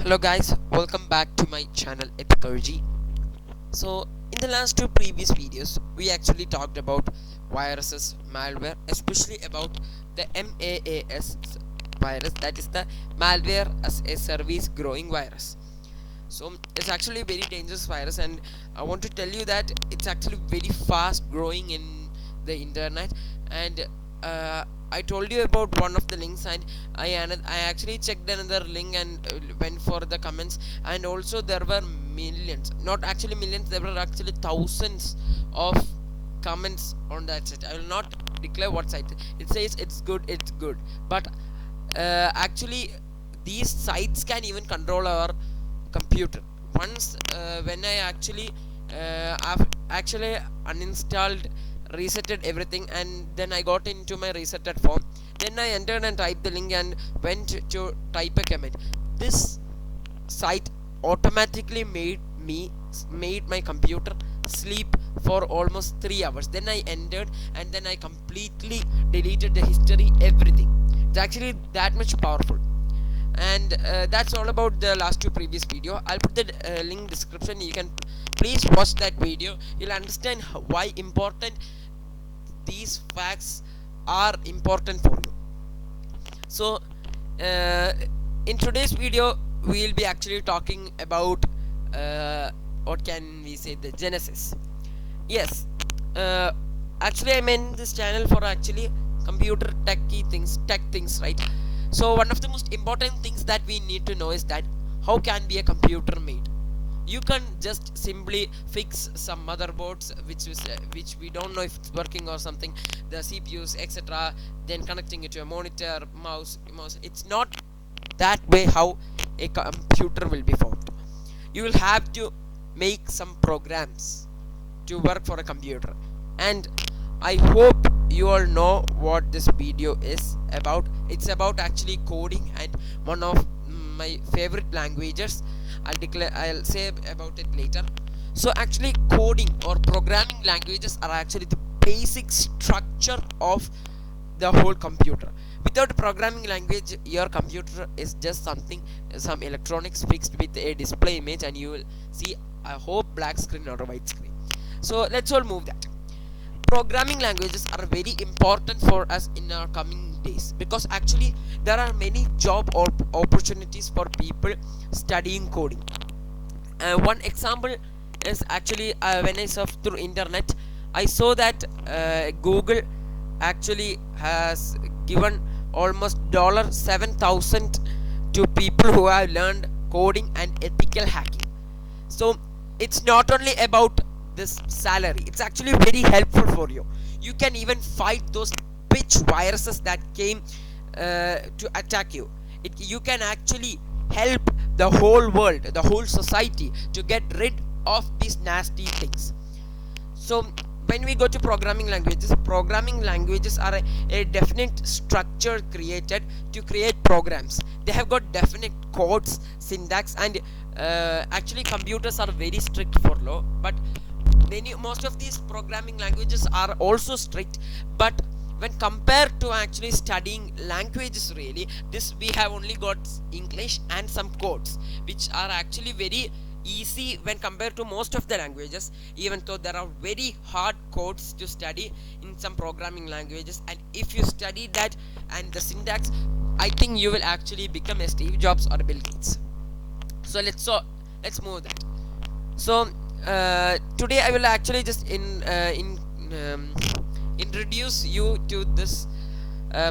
Hello guys, welcome back to my channel Ethicergy. So in the last two previous videos we actually talked about viruses, malware, especially about the MAAS virus, that is the malware as a service growing virus. So it's actually a very dangerous virus, and I want to tell you that it's actually very fast growing in the internet. And uh, I told you about one of the links, and I actually checked another link and went for the comments, and also there were millions, not actually millions, there were actually thousands of comments on that site. I will not declare what site. It says it's good, but actually these sites can even control our computer. Once when I I've actually uninstalled, resetted everything, and then I got into my resetted form, then I entered and typed the link and went to type a comment. This site automatically made my computer sleep for almost 3 hours. Then I entered, and then I completely deleted the history, everything. It's actually that much powerful. And that's all about the last two previous video. I'll put the link description. You can please watch that video. You'll understand why important these facts are important for you. So uh, in today's video we will be actually talking about what can we say, the genesis. Yes, uh, actually I meant this channel for actually computer tech things, right? So one of the most important things that we need to know is that how can be a computer made. You can just simply fix some motherboards which we don't know if it's working or something, the CPUs, etc., then connecting it to a monitor, mouse. It's not that way how a computer will be formed. You will have to make some programs to work for a computer, and I hope you all know what this video is about. It's about actually coding, and one of my favorite languages. I'll say about it later. So actually coding or programming languages are actually the basic structure of the whole computer. Without programming language, your computer is just some electronics fixed with a display image, and you will see, I hope, black screen or a white screen. So let's all move that. Programming languages are very important for us in our coming days, because actually there are many job or opportunities for people studying coding. One example is actually when I surfed through internet, I saw that Google actually has given almost $7,000 to people who have learned coding and ethical hacking. So it's not only about this salary, it's actually very helpful for you. You can even fight those bitch viruses that came to attack you. You can actually help the whole world, the whole society, to get rid of these nasty things. So when we go to programming languages are a definite structure created to create programs. They have got definite codes, syntax, and actually computers are very strict for law, but most of these programming languages are also strict. But when compared to actually studying languages, really, this we have only got English and some codes, which are actually very easy when compared to most of the languages, even though there are very hard codes to study in some programming languages. And if you study that and the syntax, I think you will actually become a Steve Jobs or a Bill Gates. So let's move that. So today I will actually just introduce you to this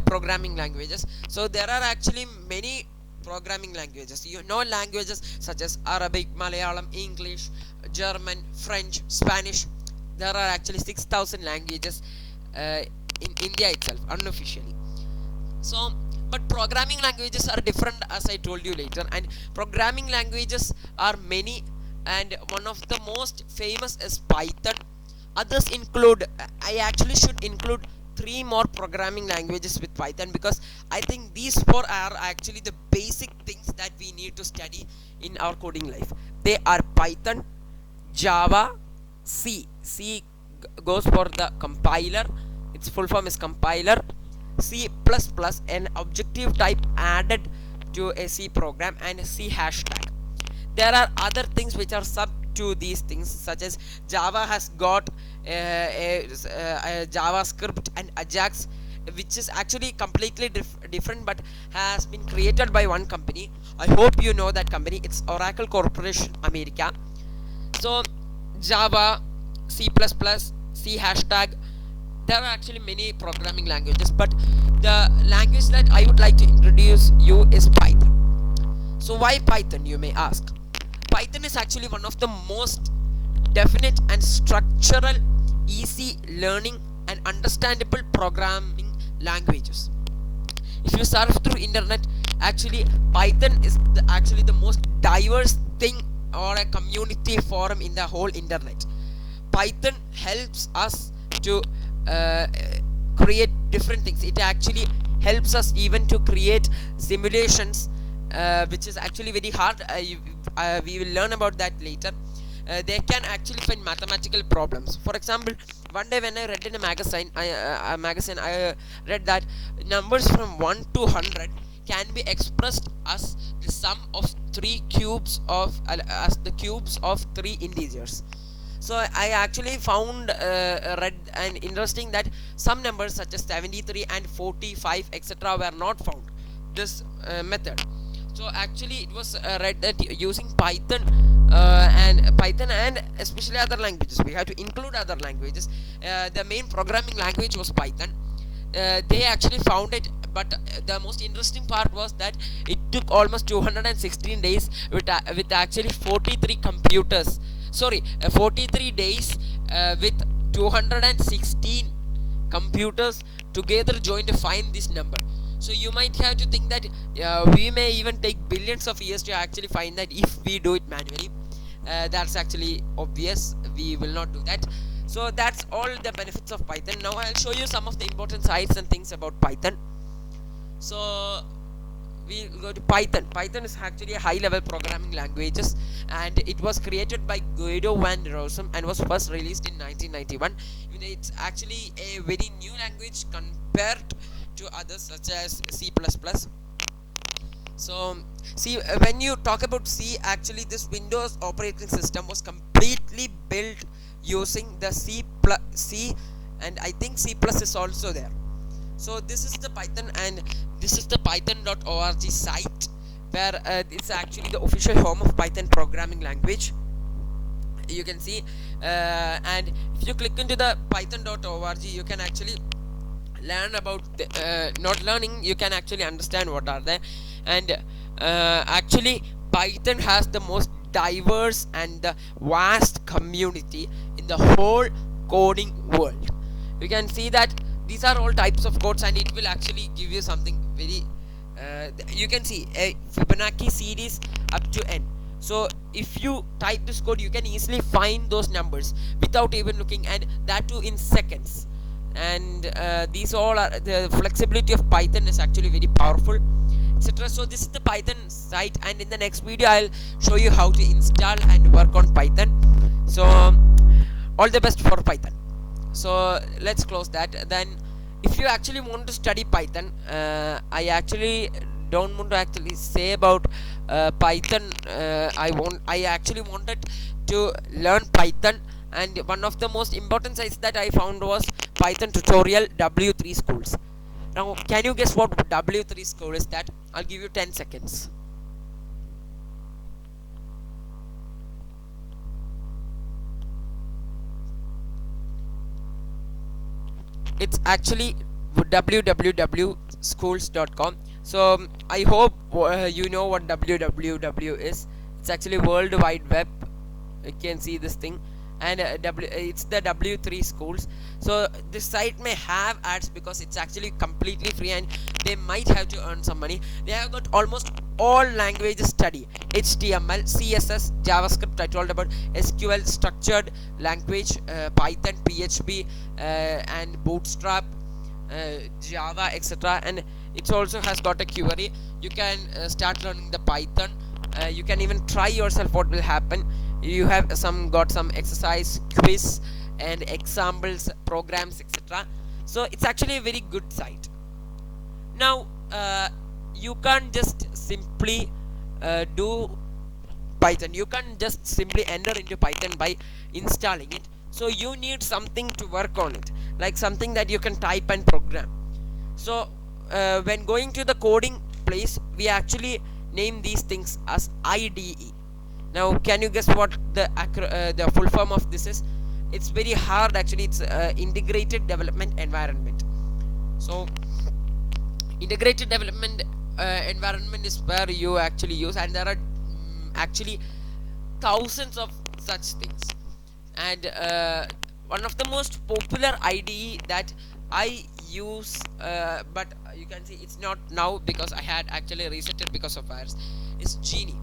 programming languages. So there are actually many programming languages. You know languages such as Arabic, Malayalam, English, German, French, Spanish. There are actually 6,000 languages in India itself, unofficially. So but programming languages are different, as I told you later, and programming languages are many, and one of the most famous is Python. Others include, I actually should include 3 more programming languages with Python, because I think these 4 are actually the basic things that we need to study in our coding life. They are Python, Java, C goes for the compiler, its full form is compiler, C++, an objective type added to a C program and C hashtag. There are other things which are sub to these things, such as Java has got a JavaScript and Ajax, which is actually completely different, but has been created by one company. I hope you know that company. It's Oracle Corporation America. So Java, C++, C hashtag, there are actually many programming languages, but the language that I would like to introduce you is Python. So why Python, you may ask? Python is actually one of the most definite and structural, easy learning and understandable programming languages. If you surf through internet, actually Python is actually the most diverse thing or a community forum in the whole internet. Python helps us to create different things. It actually helps us even to create simulations, which is actually very hard. We will learn about that later. They can actually find mathematical problems. For example, one day when I read in a magazine, I read that numbers from 1 to 100 can be expressed as the sum of three cubes of as the cubes of three integers. So I actually found read and interesting that some numbers such as 73 and 45 etc. were not found this method. So actually it was read that using Python and especially other languages, we have to include other languages. The main programming language was Python. They actually found it, but the most interesting part was that it took almost 216 days with actually 43 computers. 43 days with 216 computers together joined to find this number. So you might have to think that we may even take billions of years to actually find that if we do it manually. That's actually obvious. We will not do that. So that's all the benefits of Python. Now I'll show you some of the important sides and things about Python. So we go to Python. Python is actually a high-level programming languages, and it was created by Guido van Rossum and was first released in 1991. It's actually a very new language compared to others such as C++. So see, when you talk about C, actually this Windows operating system was completely built using the C, and I think C+ is also there. So this is the Python, and this is the python.org site, where it's actually the official home of Python programming language. You can see, and if you click into the python.org, you can actually learn about not learning, you can actually understand what are there. And actually Python has the most diverse and the vast community in the whole coding world. You can see that these are all types of codes, and it will actually give you something very you can see a Fibonacci series up to n. So if you type this code, you can easily find those numbers without even looking, and that too in seconds. And these all are the flexibility of Python is actually very powerful, etc. So this is the Python site, and in the next video I'll show you how to install and work on Python. So all the best for Python. So let's close that. Then if you actually want to study Python, I actually don't want to actually say about Python. I actually wanted to learn Python, and one of the most important sites that I found was Python tutorial W3 schools. Now can you guess what W3 school is that? I'll give you 10 seconds. It's actually www.schools.com. So I hope you know what www is. It's actually World Wide Web. You can see this thing, and it's the W3 schools. So this site may have ads because it's actually completely free, and they might have to earn some money. They have got almost all languages study: HTML, CSS, JavaScript, I told about, SQL, structured language, Python, PHP, and Bootstrap, Java, etc. And it also has got a query. You can start learning the Python. You can even try yourself what will happen. You have got some exercise, quiz, and examples, programs, etc. So it's actually a very good site. Now you can't just simply do Python. You can't just simply enter into Python by installing it. So you need something to work on it, like something that you can type and program. So when going to the coding place, we actually name these things as IDE. Now, can you guess what the full form of this is? It's very hard actually. It's integrated development environment. So integrated development environment is where you actually use, and there are actually thousands of such things. And one of the most popular IDE that I use, but you can see it's not now because I had actually reset it because of virus, is Genie.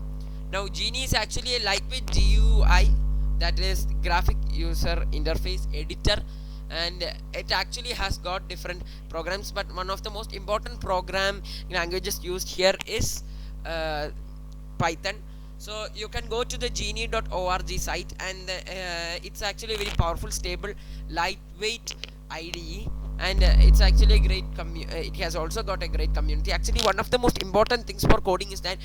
Now Genie is actually a lightweight GUI, that is graphic user interface editor, and it actually has got different programs, but one of the most important program languages used here is Python. So you can go to the genie.org site, and it's actually a very powerful, stable, lightweight IDE, and it's actually a great it has also got a great community. Actually, one of the most important things for coding is that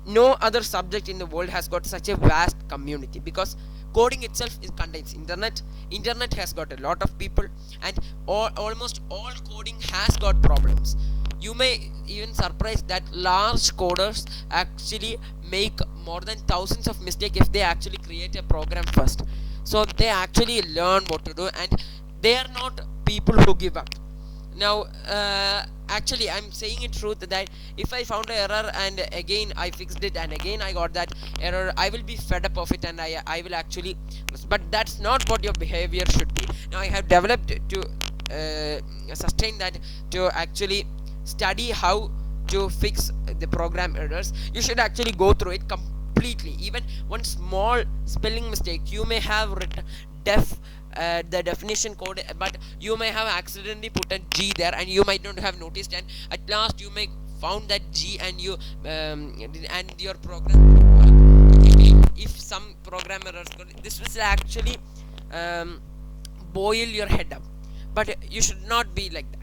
no other subject in the world has got such a vast community, because coding itself contains internet has got a lot of people, and almost all coding has got problems. You may even surprise that large coders actually make more than thousands of mistakes if they actually create a program first. So they actually learn what to do, and they are not people who give up. Now actually, I'm saying it truth that if I found an error and again I fixed it and again I got that error, I will be fed up of it, and I will actually, but that's not what your behavior should be. Now I have developed to sustain that, to actually study how to fix the program errors. You should actually go through it completely. Even one small spelling mistake, you may have written the definition code, but you may have accidentally put a G there, and you might not have noticed, and at last you may found that G, and you and your program, if some program errors, this will actually boil your head up, but you should not be like that.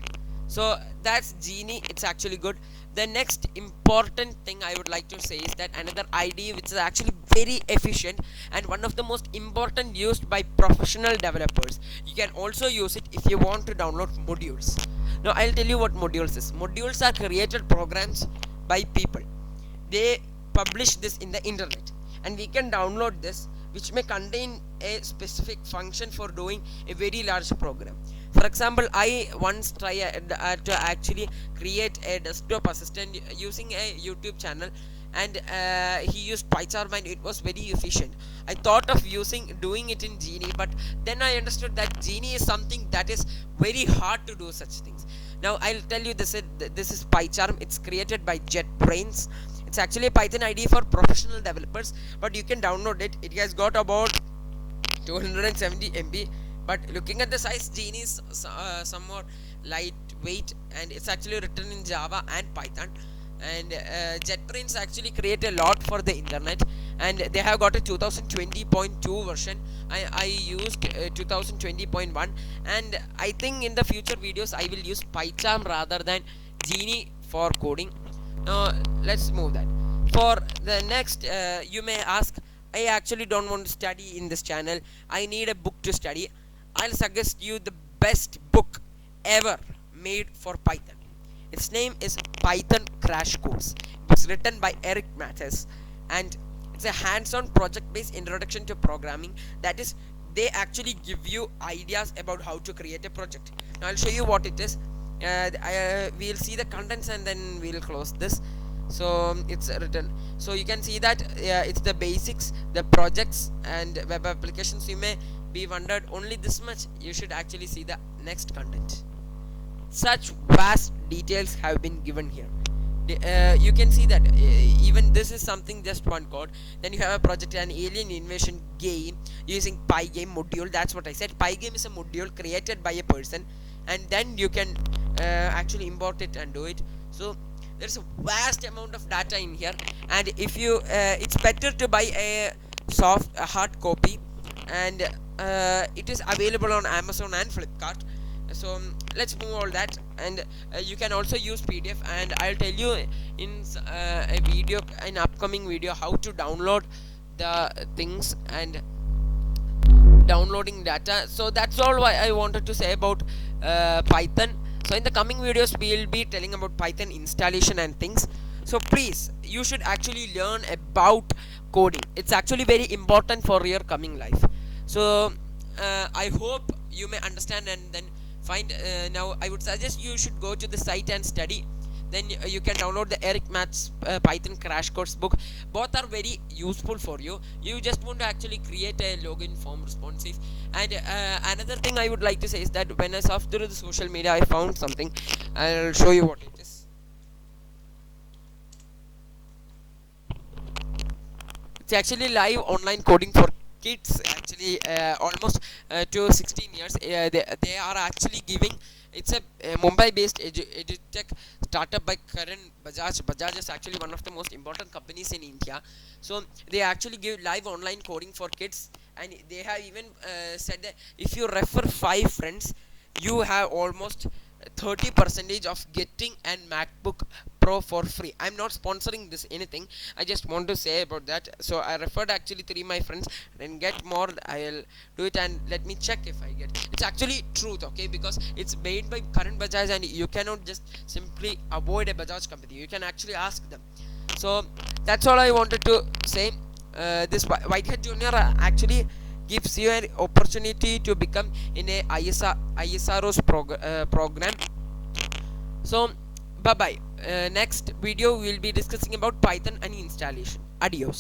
So that's Genie. It's actually good. The next important thing I would like to say is that another IDE which is actually very efficient and one of the most important used by professional developers. You can also use it if you want to download modules. Now I'll tell you what modules is. Modules are created programs by people. They publish this in the internet, and we can download this, which may contain a specific function for doing a very large program. For example, I once tried to actually create a desktop assistant using a YouTube channel, and he used PyCharm, and it was very efficient. I thought of doing it in Genie, but then I understood that Genie is something that is very hard to do such things. Now I'll tell you this is PyCharm. It's created by JetBrains. It's actually a Python IDE for professional developers, but you can download it. It has got about 270 MB, but looking at the size, Genie is somewhat lightweight, and it's actually written in Java and Python. And JetBrains actually create a lot for the internet, and they have got a 2020.2 version. I used 2020.1, and I think in the future videos I will use PyCharm rather than Genie for coding. Let's move that. For the next, you may ask, I actually don't want to study in this channel, I need a book to study. I'll suggest you the best book ever made for Python. Its name is Python Crash Course. It's written by Eric Mattes, and it's a hands-on project-based introduction to programming. That is, they actually give you ideas about how to create a project. Now I'll show you what it is. We'll see the contents and then we'll close this. So it's written, so you can see that it's the basics, the projects and web applications. You may be wondered only this much. You should actually see the next content. Such vast details have been given here. You can see that even this is something, just one code. Then you have a project, an alien invasion game using Pygame module. That's what I said. Pygame is a module created by a person, and then you can actually import it and do it. So there's a vast amount of data in here, and if you it's better to buy a hard copy, and it is available on Amazon and Flipkart. So let's move all that, and you can also use PDF, and I'll tell you in a video, an upcoming video, how to download the things and downloading data. So that's all why I wanted to say about Python. So in the coming videos we will be telling about Python installation and things. So please, you should actually learn about coding. It's actually very important for your coming life. So I hope you may understand, and then find now I would suggest you should go to the site and study. Then you can download the Eric Math's Python crash course book. Both are very useful for you. You just want to actually create a login form responsive. And another thing I would like to say is that when I surfed through the social media, I found something. I'll show you what it is. It's actually live online coding for kids, actually almost to 16 years. They are actually giving. It's a Mumbai based edutech startup by Karan Bajaj is actually one of the most important companies in India. So they actually give live online coding for kids, and they have even said that if you refer 5 friends, you have almost 30 percentage of getting an MacBook Pro for free. I'm not sponsoring this anything, I just want to say about that. So I referred actually 3 my friends, and get more I'll do it, and let me check if I get. It's actually truth, okay, because it's made by Karan Bajaj, and you cannot just simply avoid a Bajaj company, you can actually ask them. So that's all I wanted to say. This Whitehead Junior actually gives you an opportunity to become in a ISRO's program. So bye bye. Next video we will be discussing about Python and installation. Adios.